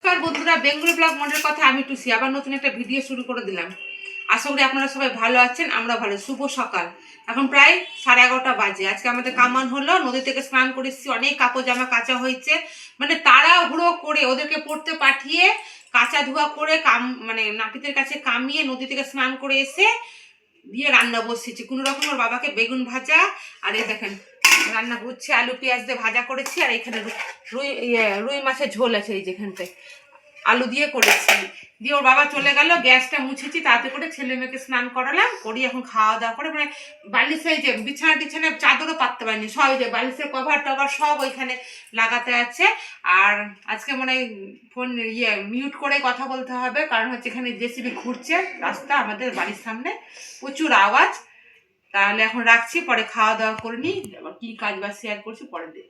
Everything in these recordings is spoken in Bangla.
নমস্কার বন্ধুরা, বেঙ্গলি ব্লগ মনের কথা আমি টুসি আবার নতুন একটা ভিডিও শুরু করে দিলাম। আশা করি আপনারা সবাই ভালো আছেন, আমরা ভালো। শুভ সকাল, এখন প্রায় 11:30 বাজে। আজকে আমাদের কামান হলো, নদী থেকে স্নান করেছি, অনেক কাপড় জামা কাচা হয়েছে। মানে তাড়াহুড়ো করে ওদেরকে পড়তে পাঠিয়ে কাচা ধোয়া করে মানে নাপিতের কাছে কামিয়ে নদী থেকে স্নান করে এসে দিয়ে রান্না বসেছি কোনো রকম। ওর বাবাকে বেগুন ভাজা আর এই দেখেন রান্না করছে, আলু পেঁয়াজ দিয়ে ভাজা করেছি। আর এখানে রুই মাছের ঝোল আছে, এই যেখানটায় আলু দিয়ে করেছি। দিয়ে ওর বাবা চলে গেল, গ্যাসটা মুছেছি তাতে করে, ছেলে মেয়েকে স্নান করালাম, করি এখন খাওয়া দাওয়া করে মানে বালিশে যে বিছানা টিছানা চাদরও পাততে পারিনি, সব যে বালিশের কভার টভার সব ওইখানে লাগাতে আছে। আর আজকে মনে হয় ফোন মিউট করে কথা বলতে হবে, কারণ হচ্ছে এখানে জেসিবি ঘুরছে রাস্তা আমাদের বাড়ির সামনে, প্রচুর আওয়াজ। তাহলে এখন রাখছি, পরে খাওয়া দাওয়া করে নিই, আবার কী কাজ বাজ শেয়ার করছি পরে দেখ।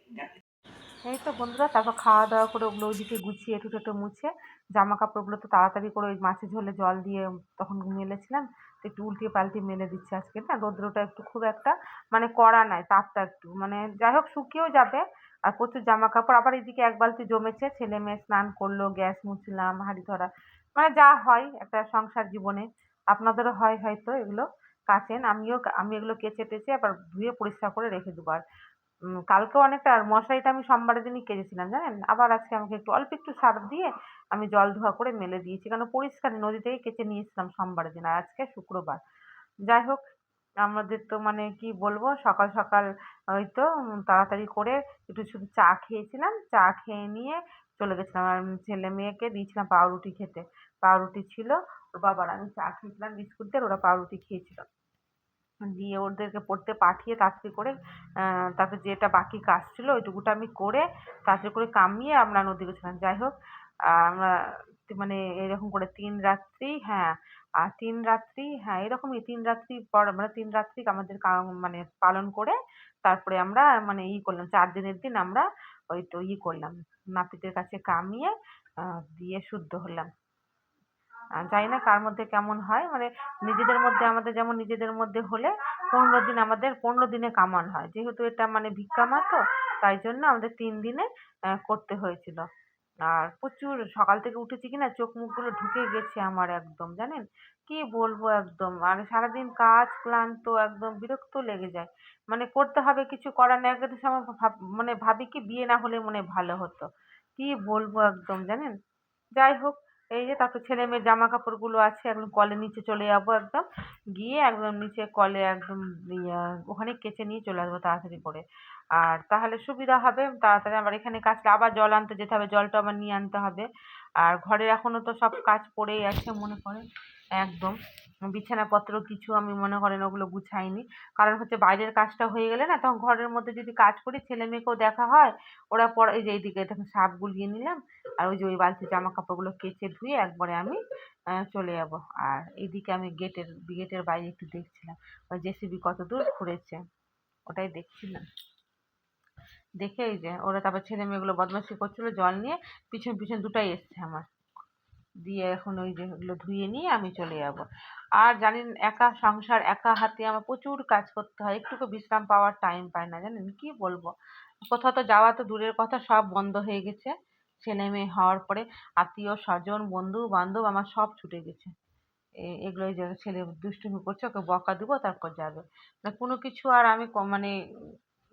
এই তো বন্ধুরা, তারপর খাওয়া দাওয়া করে ওগুলো ওইদিকে গুছিয়ে টুটো মুছে জামা কাপড়গুলো তো তাড়াতাড়ি করে ওই মাছের ঝোলে জল দিয়ে তখন মেলেছিলাম, তো একটু উল্টিয়ে পাল্টিয়ে মেলে দিচ্ছি। আজকে না রৌদ্রটা একটু খুব একটা মানে কড়া নাই, তাপটা একটু মানে যাই হোক শুকিয়েও যাবে। আর প্রচুর জামা কাপড়, আবার এদিকে এক বালতি জমেছে, ছেলে মেয়ে স্নান করলো, গ্যাস মুছলাম, হাঁড়ি ধরা, মানে যা হয় একটা সংসার জীবনে। আপনাদেরও হয় হয়তো এগুলো কাচেন, আমি এগুলো কেচে টেচে আবার ধুয়ে পরিষ্কার করে রেখে দেবো। আর কালকেও অনেকটা, আর মশারিটা আমি সোমবারের দিনই কেচেছিলাম জানেন, আবার আজকে আমাকে অল্প একটু সার্ফ দিয়ে আমি জল ধোয়া করে মেলে দিয়েছি, কারণ পরিষ্কার নদী থেকে কেচে নিয়ে এসেছিলাম সোমবারের দিন, আর আজকে শুক্রবার। যাই হোক, আমাদের তো মানে কি বলবো, সকাল সকাল ওই তো তাড়াতাড়ি করে একটু শুধু চা খেয়েছিলাম, চা খেয়ে নিয়ে চলে গেছিলাম। আর ছেলে মেয়েকে দিয়েছিলাম পাউরুটি খেতে, পাউরুটি ছিল ওর বাবার, আমি চা খেয়েছিলাম বিস্কুট দিয়ে, ওরা পাউরুটি খেয়েছিল। দিয়ে ওদেরকে পড়তে পাঠিয়ে তাড়াতাড়ি করে তারপর যেটা বাকি কাজ ছিল ওইটুকুটা আমি করে তাড়াতাড়ি করে কামিয়ে আমরা নদী গেছিলাম। যাই হোক, আমরা মানে এরকম করে ৩ রাত্রি, হ্যাঁ, আর ৩ রাত্রি, হ্যাঁ এরকমই ৩ রাত্রি পর আমরা ৩ রাত্রি আমাদের মানে পালন করে তারপরে আমরা মানে করলাম ৪ দিনের দিন আমরা ওই তো করলাম, নাপিতের কাছে কামিয়ে দিয়ে শুদ্ধ হলাম। জানি না কার মধ্যে কেমন হয়, মানে নিজেদের মধ্যে আমাদের যেমন নিজেদের মধ্যে হলে ১৫ দিন, আমাদের ১৫ দিনে কামান হয়, যেহেতু এটা মানে ভিক্ষামা তো, তাই জন্য আমাদের ৩ দিনে করতে হয়েছিল। আর প্রচুর সকাল থেকে উঠেছি কিনা চোখ মুখগুলো ঢুকে গেছে আমার একদম, জানেন কি বলবো একদম। আর সারাদিন কাজ ক্লান্ত, একদম বিরক্ত লেগে যায়, মানে করতে হবে, কিছু করার নেই। একটা সময় মানে ভাবি কি বিয়ে না হলে মনে হয় ভালো হতো, কি বলবো একদম জানেন। যাই হোক, এই যে তারপর ছেলে মেয়ের জামা কাপড়গুলো আছে, একদম কলের নিচে চলে যাবো, একদম গিয়ে একদম নিচে কলে একদম ওখানে কেচে নিয়ে চলে আসবো তাড়াতাড়ি করে। আর তাহলে সুবিধা হবে, তাড়াতাড়ি আবার এখানে কাচলে আবার জল আনতে যেতে হবে, জলটা আবার নিয়ে আনতে হবে। আর ঘরে এখনো তো সব কাজ পড়েই আছে মনে করেন, একদম বিছানাপত্র কিছু আমি মনে করেন ওগুলো গুছাইনি, কারণ হচ্ছে বাইরের কাজটা হয়ে গেলে না তখন ঘরের মধ্যে যদি কাজ করি ছেলে মেয়েকেও দেখা হয়। ওরা পরে এই যে এইদিকে দেখেন সাপ গুলিয়ে নিলাম, আর ওই যে ওই বালতি জামা কাপড়গুলো কেচে ধুয়ে একবারে আমি চলে যাব। আর এইদিকে আমি গেটের বাইরে একটু দেখছিলাম ওই জেসিবি কত দূর ঘুরেছে, ওটাই দেখছিলাম। দেখে এই যে ওরা তারপর ছেলে মেয়েগুলো বদমাশি করছিল জল নিয়ে, পিছন পিছন দুটাই এসছে আমার, দিয়ে এখন ওই যে ওগুলো ধুয়ে নিয়ে আমি চলে যাব। আর জানেন একা সংসার, একা হাতে আমার প্রচুর কাজ করতে হয়, একটুকু বিশ্রাম পাওয়ার টাইম পাই না, জানেন কি বলবো। কোথাও তো যাওয়া তো দূরের কথা, সব বন্ধ হয়ে গেছে ছেলে মেয়ে হওয়ার পরে। আত্মীয় স্বজন বন্ধু বান্ধব আমার সব ছুটে গেছে। এগুলো এই যে ছেলে দুষ্টুমি করছে, ওকে বকা দিব তারপর যাবে, মানে কোনো কিছু আর আমি মানে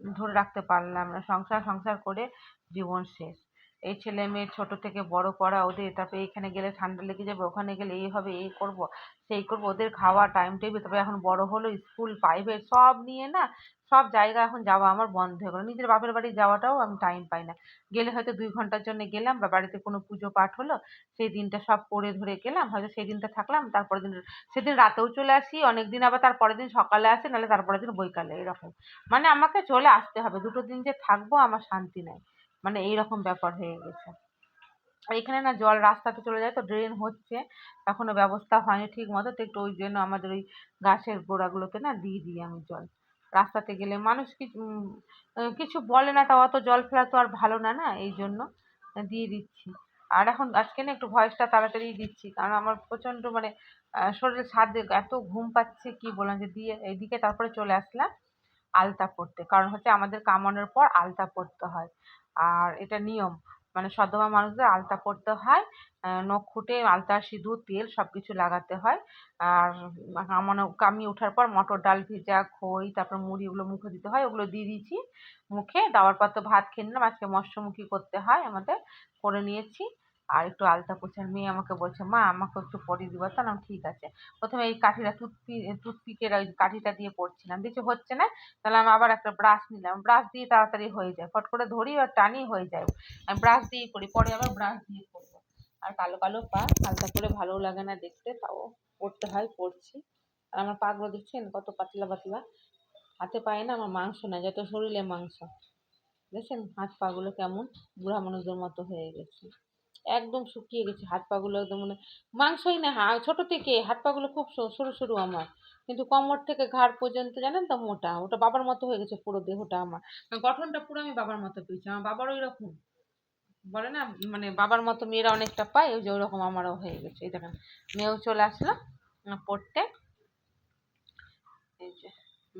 ধরে রাখতে পারলাম না, সংসার সংসার করে জীবন শেষ। এই ছেলে মেয়ে ছোট থেকে বড় করা ওদের, তারপরে এখানে গেলে ঠান্ডা লেগে যাবে, ওখানে গেলে এই হবে, এই করব সেই করব, ওদের খাওয়া টাইম টেবিল, তারপরে এখন বড় হলো, স্কুল প্রাইভেট সব নিয়ে না সব জায়গা এখন যাওয়া আমার বন্ধ হয়ে গেলো। নিজের বাপের বাড়ি যাওয়াটাও আমি টাইম পাই না, গেলে হয়তো ২ ঘন্টার জন্য গেলাম, বা বাড়িতে কোনো পুজো পাঠ হলো সেই দিনটা সব করে ধরে গেলাম, হয়তো সেই দিনটা থাকলাম, তারপরের দিন সেদিন রাতেও চলে আসি, অনেক দিন আবার তারপরের দিন সকালে আসি, নাহলে তারপরের দিন বৈকালে, এরকম মানে আমাকে চলে আসতে হবে। ২টো দিন যে থাকবো আমার শান্তি নাই, মানে এইরকম ব্যাপার হয়ে গেছে। আর এখানে না জল রাস্তাতে চলে যায় তো, ড্রেন হচ্ছে, এখনো ব্যবস্থা হয়নি ঠিক মতো, তো একটু ওই জন্য আমাদের ওই গাছের গোড়াগুলোতে না দিয়ে দিই আমি জল। রাস্তাতে গেলে মানুষ কিছু বলে না, তাও অত জল ফেলা তো আর ভালো না, না এই জন্য দিয়ে দিচ্ছি। আর এখন আজকে না একটু ভয়েসটা তাড়াতাড়ি দিচ্ছি, কারণ আমার প্রচন্ড মানে শরীরের সাথে এত ঘুম পাচ্ছে কি বললাম, যে দিয়ে এইদিকে তারপরে চলে আসলাম আলতা পরতে, কারণ হচ্ছে আমাদের কামানোর পর আলতা পরতে হয়, আর এটা নিয়ম। মানে সধবা মানুষদের আলতা পরতে হয়, নখ খুঁটে আলতা, সিঁদুর, তেল সব কিছু লাগাতে হয়। আর আমি ওঠার পর মটর ডাল ভেজা, খই, তারপর মুড়ি, ওগুলো মুখে দিতে হয়। ওগুলো দিয়ে দিয়েছি মুখে। দেওয়ার পর তো ভাত খেয়ে নিলাম। আজকে মৎস্যমুখী করতে হয় আমাদের, করে নিয়েছি। আর একটু আলতা পোছার মেয়ে আমাকে বলছে, মা আমাকে একটু পরিয়ে দিবা তো? না, ঠিক আছে। প্রথমে এই কাঠিটা টুথপিকের ওই কাঠিটা দিয়ে পড়ছিলাম, কিছু হচ্ছে না। তাহলে আমি আবার একটা ব্রাশ নিলাম, ব্রাশ দিয়ে তাড়াতাড়ি হয়ে যায়, ফট করে ধরি আর টানি হয়ে যায়। আমি ব্রাশ দিয়েই করি, পরে আবার ব্রাশ দিয়ে করবো। আর কালো কালো পা, হালকা করে ভালো লাগে না দেখতে, তাও পড়তে হয়, পড়ছি। আর আমার পাগুলো দেখছেন কত পাতলা পাতলা, হাতে পায়ে না আমার মাংস না, যত শরীরে মাংস। দেখছেন হাত পাগুলো কেমন বুড়া মানুষদের মতো হয়ে গেছে, একদম শুকিয়ে গেছে হাত পাগুলো, একদম মানে মাংসই না। ছোট থেকে হাত পাগুলো খুব সরু সরু আমার, কিন্তু কোমর থেকে ঘাড় পর্যন্ত জানেন তো মোটা। ওটা বাবার মতো হয়ে গেছে পুরো দেহটা আমার, গঠনটা পুরো আমি বাবার মতো পেয়েছি। আমার বাবারও এরকম বলে না, মানে বাবার মতো মেয়েরা অনেকটা পায়, ওই যে ওরকম আমারও হয়ে গেছে। এই দেখেন মেয়েও চলে আসলো পড়তে। এই যে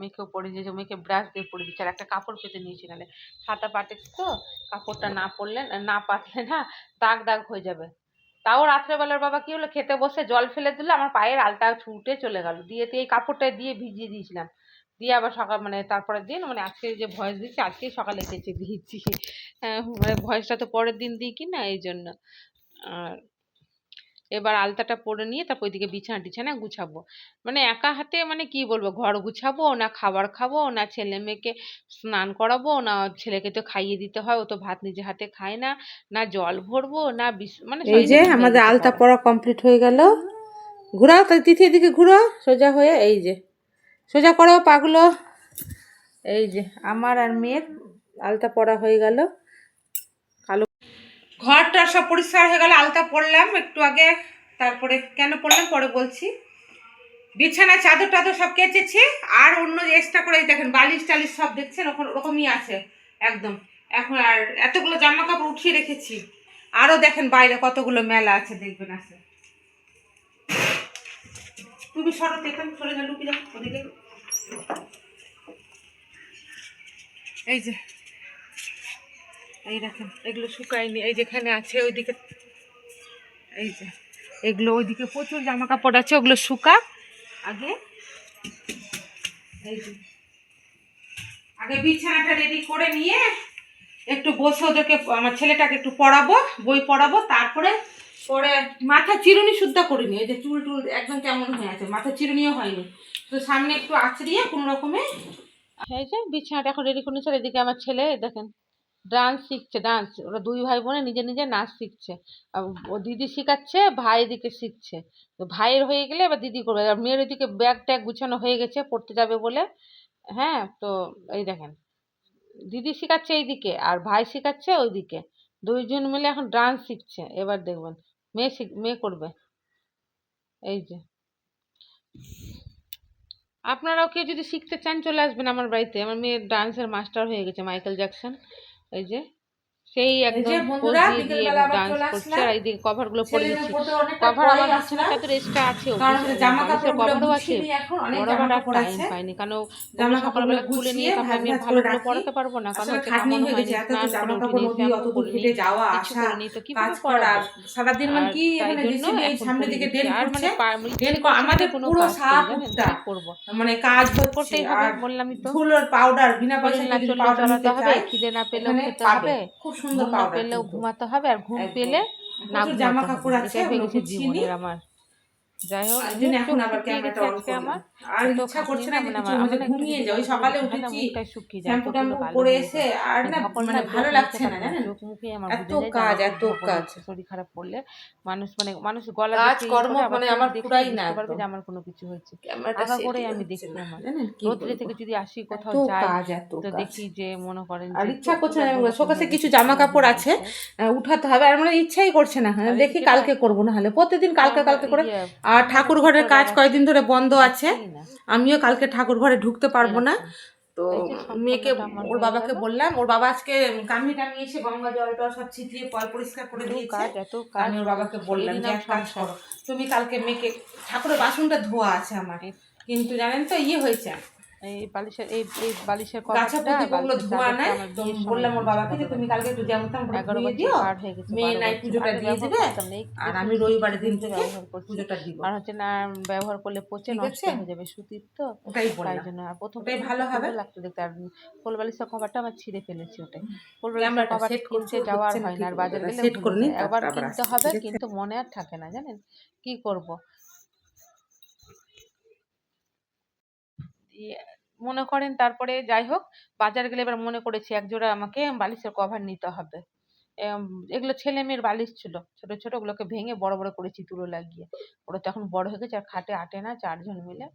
মেয়েকেও পরে দিয়েছে, মেয়েকে ব্রাশ দিয়ে পরে দিচ্ছে। আর একটা কাপড় পেতে নিয়েছি, নাহলে সাদা পাটেক্স তো, কাপড়টা না পাতলে না দাগ দাগ হয়ে যাবে। তাও রাত্রেবেলার বাবা কি হলো, খেতে বসে জল ফেলে দিল, আমার পায়ের আলতা ছুটে চলে গেল, দিয়ে এই কাপড়টা দিয়ে ভিজিয়ে দিয়েছিলাম। দিয়ে আবার সকাল মানে তারপরের দিন, মানে আজকে যে ভয়েস দিচ্ছি আজকেই সকালে কেচে দিয়েছি। মানে ভয়েসটা তো পরের দিন দিই কি না, এই জন্য। আর এবার আলতাটা পরে নিয়ে তারপর ওইদিকে বিছানা টিছানা গুছাবো। মানে একা হাতে মানে কি বলবো, ঘর গুছাবো না, খাবার খাবো না, ছেলে মেয়েকে স্নান করাবো না, ছেলেকে তো খাইয়ে দিতে হয়, ও তো ভাত নিজে হাতে খায় না, না জল ভরবো না, মানে এই যে শরীরে হয়ে আমাদের গেছে আলতা পড়া। পরা কমপ্লিট হয়ে গেল। ঘোরাও তাই তিথি, এদিকে ঘুরো সোজা হয়ে, এই যে সোজা করো পাগুলো। এই যে আমার আর মেয়ের আলতা পরা হয়ে গেল। কালো ঘরটা সব পরিষ্কার হয়ে গেল, আলতা পরলাম একটু আগে। তারপরে কেন পরলাম পরে বলছি। বিছানা চাদর টাদর সব কেচেছি। আর অন্য যে এক্সট্রা করে দেখেন বালিশ টালিশ সব দেখছেন ওরকমই আছে একদম। এখন আর এতগুলো জামা কাপড় উঠিয়ে রেখেছি। আরও দেখেন বাইরে কতগুলো মেলা আছে, দেখবেন আছে। তুমি সরো দেখেন, সরে গেল লুকিয়ে যাও ওদিকে। এই যে এই দেখেন এগুলো শুকায়নি, এই যেখানে আছে ওইদিকে। এই যে এগুলো ওইদিকে প্রচুর জামা কাপড় আছে, ওগুলো শুকা আগে। এই যে আগে বিছানাটা রেডি করে নিয়ে একটু বসে ওদেরকে, আমার ছেলেটাকে একটু পড়াবো, বই পড়াবো। তারপরে পরে মাথা চিরুনি শুদ্ধা করিনি, এই যে চুল টুল একদম কেমন হয়ে আছে, মাথা চিরুনিও হয়নি, তো সামনে একটু আঁচড়িয়ে কোনো রকমে। এই যে বিছানাটা এখন রেডি করে নিচ্ছে। এদিকে আমার ছেলে দেখেন ডান্স শিখছে, ডান্স। ওরা দুই ভাই বোনে নিজে নিজে নাচ শিখছে। ও দিদি শিখাচ্ছে, ভাই এদিকে শিখছে। তো ভাইয়ের হয়ে গেলে এবার দিদি করবে। আর মেয়ের ওইদিকে ব্যাগ ট্যাগ গুছানো হয়ে গেছে পড়তে যাবে বলে। হ্যাঁ, তো এই দেখেন দিদি শিখাচ্ছে এইদিকে আর ভাই শিখাচ্ছে ওইদিকে, দুইজন মিলে এখন ডান্স শিখছে। এবার দেখবেন মেয়ে করবে। এই যে আপনারাও কেউ যদি শিখতে চান চলে আসবেন আমার বাড়িতে। আমার মেয়ে ডান্সের মাস্টার হয়ে গেছে, মাইকেল জ্যাকসন। এই যে সেই এই যে একদম পোজ বন্ধুরা দিয়ে দিয়ে বিকেলবেলা আবার ডান্স চলে করছে। আসলাম, আর এইদিকে কভার গুলো পরে ছেলেদের দিচ্ছি। পড়তে অনেকটা কভার পরেই আমার বিছানা আসলাম, চাদর এক্সট্রা আছে, কারণ হচ্ছে জামা বালিশের কাপড় গুলো কভারও আছে। গুছিয়ে নিই, এখন অনেক বড় জামা ঘর আর কাপড় টাইম আছে। পাইনি, কারণ ওগুলো জামা কাপড় গুলো সকালবেলা খুলে গুছিয়ে নিয়ে তারপরে ভাঁজ মেয়ে ভাঁজ ভালো করে করে রাখি। পড়াতে পারবো না, কারণ আসলে হচ্ছে খাটনি কামানো হয়ে হয়নি, গেছে, এত তো স্নান করে জামা কাপড় উঠিনি, নদী শ্যাম্পু অত দূর করিনি, হেঁটে যাওয়া কিচ্ছু আসা, করিনি, তো কাজ কিভাবে করা পড়াবো? সারাদিন মানে আর কি তাই এখানে জন্য জেসিবি এখন সামনের পড়ে দিকে দিচ্ছি। ড্রেন আর করছে, মানে ইচ্ছে ড্রেন করছে না যে আমাদের কোনো পুরো কাজ করি, সারা জানেন উঠটা কি করবো? মানে কাজ হচ্ছে। করতেই হবে, আর বললামই তো। ধুলোর পাউডার বিনা শরীর পয়সায় না কেউ যদি চললেও পাউডার চলাতে নিতে হবে, চায় খিদে না পেলেও এখানে খেতে পাবে, হবে, খুব সুন্দর ঘুম না পাউডার পেলেও কিন্তু ঘুমাতে হবে, আর ঘুম একদম। পেলে না প্রচুর জামা ঘুমাতে হবে। কাপড় আছে, এটাই হয়ে ওগুলো গেছে গুছিয়ে নিই। জীবনের আমার। যাই হোক, আর জন্য মুখ এখন চোখ আবার শুকিয়ে ক্যামেরাটা গেছে অন আজকে করলাম। আমার। আর এত ইচ্ছা খাটনি করছে না, না যে মানে কিছু, আমার মানে না একটু ঘুমিয়ে যদি যাই। ওই রোদ্দুরে সকালে দিতে হয় না, উঠেছি, মুখটাই শুকিয়ে যায়, শ্যাম্পু চোখগুলো ট্যাম্পু কালো করে হয়ে এসে যায়। আর মানে না ধকল মানে না চোখ ভালো মুছতে লাগছে না পারি না, জানেন, চোখ মুখে আমার এত বুঝে যায় যে কাজ আমার খুব এত ধকল কাজ হচ্ছে। শরীর খারাপ পড়লে মানুষ গলা কাজ দেখে কর্ম করে, আবার মানে চোখ আমার দেখলে ফুরাই না বুঝতে পারবে একদম। যে আমার কোনো কিছু হয়েছে। ক্যামেরাটা আগাগোড়াই সেটই আমি হচ্ছে দেখি না, আমার। জানেন কি রোদ্রে বলবো, থেকে যদি আসি এত কোথাও যাই, কাজ এত তো কাজ। দেখি যে মনে করেন আর যে ইচ্ছা করছে চোখগুলো না, একদম এরকম শোকাসে হয়ে কিছু গেছে, জামা কালো কাপড় হয়ে আছে গেছে। উঠাতে হবে, আর মানে ইচ্ছাই করছে না। আর দেখি এদিকে না কালকে করবো, না হলে প্রতিদিন কালকে কালকে করে। আর ফোনটা ঠাকুর ঠিক ঘরের করে কাজ লাগাচ্ছি, কয়েকদিন ধরে বন্ধ আছে, পাচ্ছিই না। আমিও কালকে ঠাকুর ঘরে ঢুকতে পারবো না। এরকম। তো এই যে মেয়েকে সম্পূর্ণটা আমার ওর হয়ে বাবাকে গেল। বললাম, ওর বাবা আজকে কামি টামি এসে গঙ্গা জলটা সব ছিটিয়ে পরিষ্কার করে দিয়েছে। এত তো কাজ, আমি ওর বাবাকে বললাম এরই যে নাম এক কাজ সংসার। করো, তুমি কালকে মেয়েকে, ঠাকুরের বাসনটা ধোয়া আছে আমার, কিন্তু জানেন তো ইয়ে হয়েছে, এই বালিশের এই বালিশের গাছা কভারটা প্রদীপগুলো বালিশের ধোয়া চাদরটা নাই, আমার তো বিয়ের সময় বললাম ওর বাবাকে যে কিনেছিল তুমি কালকে একটু যেমন তেমন 11 ধুয়ে বছর দিও, পার হয়ে গেছে, মেয়ে 12 নাই বছর পুজোটা আগে দিয়ে ব্যবহার দিবে, করতাম না, এই আর প্রথম আমি রবিবারের দিন থেকে ব্যবহার করছি। পুজোটা দিব। আর হচ্ছে না ব্যবহার করলে পচে ঠিক নষ্ট আছে, হয়ে যাবে, সুতির তো, ওটাই তাই বললাম, জন্য। আর প্রথম ওটাই প্রথম ভালো খুব হবে। সুন্দর লাগতো দেখতে। আর কোল বালিশের কভারটা আমার ছিঁড়ে ফেলেছি ওটাই। কোল বালিশের ক্যামেরাটা কভার সেট করছি, কিনতে যাওয়া আর হচ্ছে না হয় না, ঠিক আর মতো, বাজার গেলে সেট করে ভুলে নিই, যায়। তারপর একবার আবার কিনতে আসছি, হবে ঠিক আছে। কিন্তু মনে আর থাকে না, জানেন কি করব। দিয়ে মনে করেন তারপরে যাই হোক, বাজার গেলে এবার মনে করেছি একজোড়া আমাকে বালিশের কভার নিতে হবে। এম, এগুলো ছেলে মেয়ের বালিশ ছিল, ছোট ছোট, ওগুলোকে ভেঙে বড় বড় করেছি তুলো লাগিয়ে। ওরা তো এখন বড় হয়ে গেছে, আর খাটে আটে না 4 জন মিলে,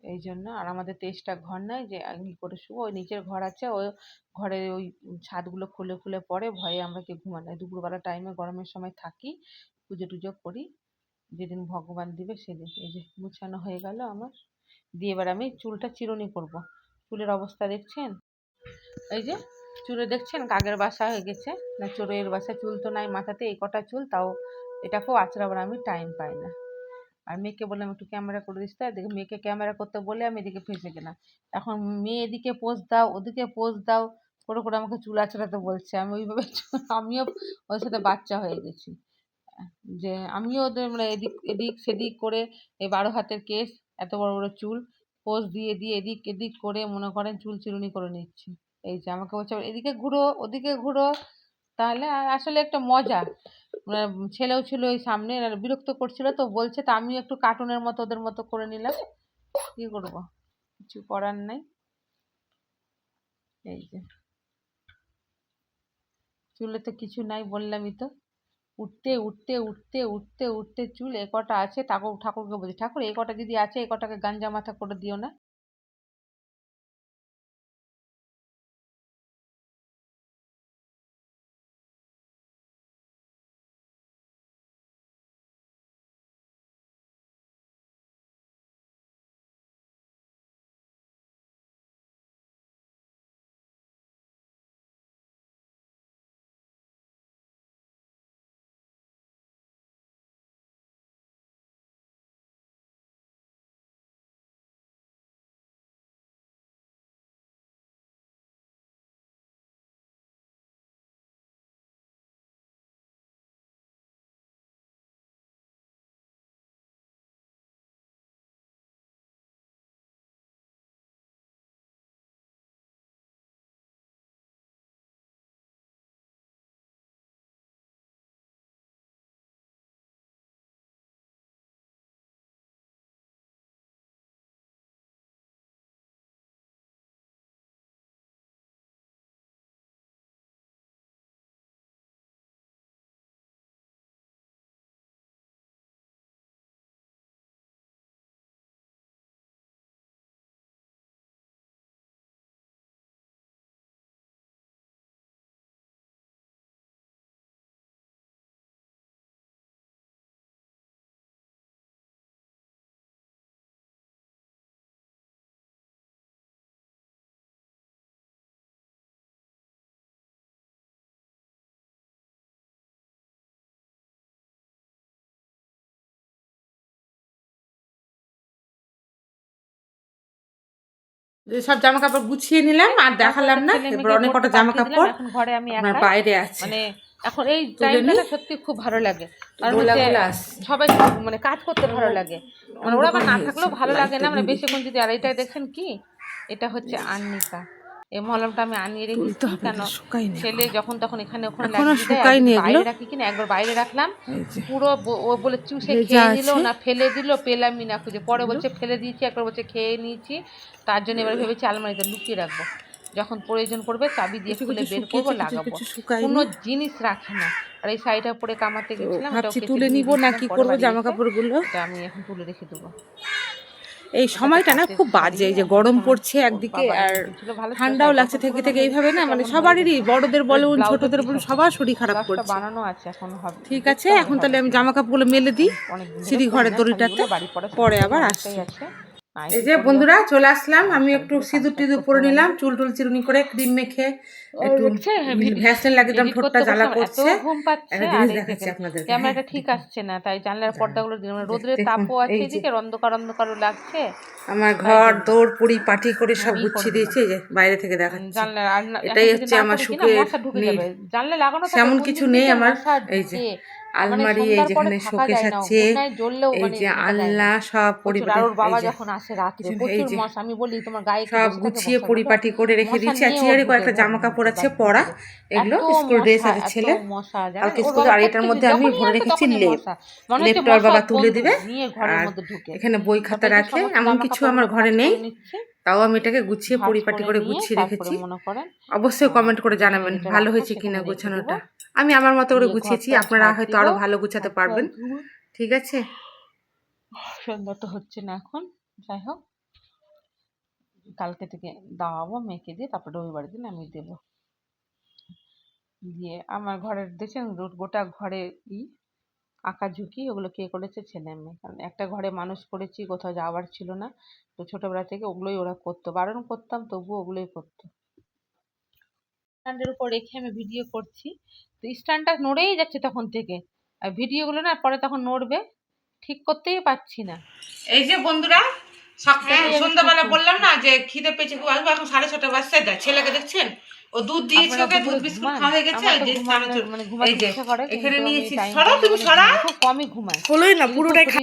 এই জন্য। আর আমাদের তো এক্সট্রা ঘর নাই যে আমি কি করে শুবো, ওই নিচের ঘর আছে, ওই ঘরে ওই ছাদগুলো খুলে খুলে পড়ে, ভয়ে আমরা কেউ ঘুমাই না। দুপুরবেলা টাইমে গরমের সময় থাকি, পুজো টুজো করি, যেদিন ভগবান দিবে সেদিন। এই যে গুছানো হয়ে গেল আমার। দিয়ে এবার আমি চুলটা চিরুনি করব। চুলের অবস্থা দেখছেন, এই যে চুলে দেখছেন কাকের বাসা হয়ে গেছে, না চোরের বাসা, চুল তো নাই মাথাতে, এই কটা চুল, তাও এটাকেও আঁচড়াবার আমি টাইম পাই না। আর মেয়েকে বললাম একটু ক্যামেরা করে দিস, তাই দেখে মেয়েকে ক্যামেরা করতে বলে আমি এদিকে ফেঁসে গেলাম। এখন মেয়ে এদিকে পোজ দাও, ওদিকে পোজ দাও করে করে আমাকে চুল আঁচড়াতে বলছে। আমি ওইভাবে আমিও ওর সাথে বাচ্চা হয়ে গেছি, যে আমিও ওদের মানে এদিক এদিক সেদিক করে, এই 12 হাতের কেস, এত বড় বড় চুল, পোজ দিয়ে দিয়ে এদিক এদিক করে মনে করেন চুল চিরুনি করে নিচ্ছি। এই যে আমাকে বলছে এদিকে ঘুরো ওদিকে ঘুরো, তাহলে আর আসলে একটা মজা। মানে ছেলেও ছিল ওই সামনে, আর বিরক্ত করছিল তো বলছে, তা আমিও একটু কার্টুনের মতো ওদের মতো করে নিলাম, কি করবো, কিছু করার নাই। এই যে চুলে তো কিছু নাই বললামই তো, উঠতে উঠতে উঠতে উঠতে উঠতে চুল এ কটা আছে, ঠাকুরকে বলছি ঠাকুর এই কটা যদি আছে এই কটাকে গাঞ্জা মাথা করে দিও না। যে সব জামা কাপড় গুছিয়ে নিলাম আর তারপরে দেখালাম তো না, ছেলে এবার মেয়েকে অনেক পড়তে কটা জামা পাঠিয়ে দিলাম, কাপড় এখন ঘরে আমি আপনার একাই। বাইরে আছে, মানে এখন এই তুলে নি, টাইমটা সত্যি খুব ভালো লাগে, কারণ হচ্ছে গোলাগুলো আসছে। সবাই মানে কাজ করতে ভালো লাগে, মানে ওরা আবার অন্ধকার না হয়েছে, থাকলেও ভালো লাগে লাইটটা না, মানে দিয়ে বেশিক্ষণ যদি। আর এইটা দেখছেন কি, এটা হচ্ছে আর্নিকা, এই মলমটা আমি আনিয়ে তুলতে রেখেছি, হবে, কেন এগুলো শুকায়নি ছেলে যখন তখন এখানে ওখানে এখনো লাগিয়ে দেয়। আর শুকায়নি যদি এগুলো, বাইরে রাখি কিনা, একবার বাইরে রাখলাম এই যে পুরো ও বলে চুষে ভেজা খেয়ে নিল আছে না ফেলে দিল, পেলামই না খুঁজে, পরে এগুলো। বলছে ফেলে দিয়েছি, একবার বলছে খেয়ে নিয়েছি। তার জন্য এবার ভেবেছি আলমারিতে লুকিয়ে রাখবো, যখন প্রয়োজন পড়বে চাবি দিয়ে কিছু খুলে কিছু বের করবো, শুকিয়েছে, কিছু লাগাবো। কিছু কোনো শুকায়নি। জিনিস রাখি না। আর এই শাড়িটা পরে কামাতে তো গেছিলাম, এটাও ভাবছি কেচে তুলে ধুয়ে নিব না দিয়েছিলাম, কি পরে করব বাড়ি জামা এসে কাপড়গুলো। এটা আমি এখন তুলে রেখে দেবো। এই একটা তো সময়টা না তাঁতের খুব শাড়ি, বাজে, এই যে একটা গরম হচ্ছে আমার পড়ছে একদিকে বাবা আর এনে দিয়েছিল, ভালো ছিল ঠান্ডাও শাড়িটা, লাগছে এখন থেকে পুরোনো থেকে হয়ে এইভাবে গেছে, না, মানে কেমন হয়ে সবারই, গেছে। বড়দের এবার বলুন ব্লাউজের ছোটদের পিস বলুন আছে, সবার শরীর খারাপ ব্লাউজটা করছে। বানানো আছে, এখন হবে, ঠিক আছে, দেখতে হবে এখন হবে তাহলে আমি কিনা। জামা কাপড়গুলো মেলে দিই, অনেকদিন ধরে সিঁড়ি পরি ঘরের না দড়িটাতে, শাড়িগুলো, বাড়ি পরা পরে সেরকম আবার অনেকটাই আসছি। আছে। নাইটি এই যে পরি বন্ধুরা এখন। চলে আসলাম, আর আমি সব একটু কিছু সিঁদুর কাজ টিঁদুর করতে পরে হবে নিলাম, না। চুল টুল চিরুনি করে ক্রিম মেখে একটু দেখছে ভ্যাসলিন লাগিয়ে দিলাম, এডিট ঠোঁটটা করতে জ্বালা বসলাম, এত করছে। ঘুম পাচ্ছে। একটা আর জিনিস এই দেখাচ্ছি দেখেন আপনাদেরকে, হ্যাঁ ক্যামেরাটা ঠিক দেখুন, আসছে না, তাই জানলার দাঁড়ান, পর্দাগুলো দিয়ে রোদ্রের দেখুন তাপও আছে, এই যে এদিকে অন্ধকার অন্ধকারও লাগছে, আমার তাই ঘর জন্য দৌড় পুরি পাটি করে সব আমি করে গুছিয়ে দিলাম দিয়েছি, এই যে বাইরে থেকে দেখাচ্ছি। জানলা। আর এখন এটাই যদি হচ্ছে না আমার করি কি না সুখের মশা ঢুকে নীড়। যাবে। জানলা লাগানো থাকে সেমন কোন কিছু দিক নেই থেকে আমার। মশা এই যে ঢুকে, মানে আলমারি, এই সন্ধ্যার পরে যেখানে থাকা শোকেস যায় না, আছে, গুড নাইট জ্বললেও এই মানে যে থাকা যায় না আলনা সব প্রচুর। পরিপাটি, আর ওর এই বাবা যে যখন আসে রাত্রে পিছনে এই প্রচুর যে মশা, আমি বলি তোমার গায়ে কি সব বসে থাকে গুছিয়ে মশাগুলো, পরিপাটি করে রেখে মশা দিয়েছি। আর নিয়ে ও চেয়ারে ঢুকে কয়েকটা ঘরের জামা কাপড় মধ্যে আছে বাথরুম পরা, থেকে। এগুলো এত স্কুল ড্রেস মশা, আছে এত ছেলে, মশা জানেন। কালকে ওর স্কুল। বাবা আর এটার প্রত্যেকদিন মধ্যে আমি যখনই ভরে আসে রেখেছি তখনই লেপ, মশা, মনে হচ্ছে লেপটা ওর মশা বাবা তুলে বন্ধু দিবে। নিয়ে ঘরের আর মধ্যে ঢুকে। এখানে বই খাতা তারপরে যে রাখে, সমস্ত এমন জামা কিছু আমার কাপড়গুলো ঘরে ভাঁজ নেই, করে নিচ্ছে, তাও আমি এটাকে গুছিয়ে ভাঁজ পরিপাটি করে নিয়ে গুছিয়ে তারপরে রেখেছি। মনে করেন অবশ্যই কমেন্ট করে যেখানে জানাবেন যেটা ভালো রাখবো হয়েছে সেখানে কিনা রেখে দিব, গোছানোটা। আমি আমার মতো করে দিয়ে গুছিয়েছি, ঘরটা আপনারা ঝাড় হয়তো দিব। আরো ভালো গুছাতে তারপর পারবেন। ঠিক আছে, সন্ধ্যা তো হচ্ছে না এখন, যাই হোক কালকে থেকে দাওয়াবো মেয়েকে দিয়ে, তারপর রবিবার দিন আমি দেবো। দিয়ে আমার ঘরের দেখছেন গোটা ঘরে আঁকাঝুঁকি, ওগুলো কে করেছে? ছেলে মেয়ে। কারণ একটা ঘরে মানুষ করেছি, কোথাও যাওয়ার ছিল না, তো ছোটবেলা থেকে ওগুলোই ওরা করতো, বারণ করতাম তবুও ওগুলোই করতো। স্ট্যান্ডের উপর রেখে আমি ভিডিও করছি, তো স্ট্যান্ডটা নড়েই যাচ্ছে তখন থেকে, আর ভিডিওগুলো না পরে তখন নড়বে, ঠিক করতেই পারছি না। এই যে বন্ধুরা কেটে যাবে সন্ধ্যাবেলা ছুটু। বললাম না যে খিদে পেয়েছে খুব, আসবো এখন 6:30 বাজছে। দেখ ছেলেকে দেখছেন, ও দুধ দিয়েছি, আপনারা ওকে দুধ দুপুরে বিস্কুট ঘুমান? খাওয়া হয়ে গেছে। আমার এই তো যে ঘুমানোর মানে এই ঘুমাতে যে ইচ্ছা করে, এখানে কিন্তু আমি নিয়েছি, টাইম সরা পাই না তুমি বলে সরা, ঘুমাই না, খুব কমই ঘুমাই। হলোই না কিন্তু খুব পুরোটাই কঠিন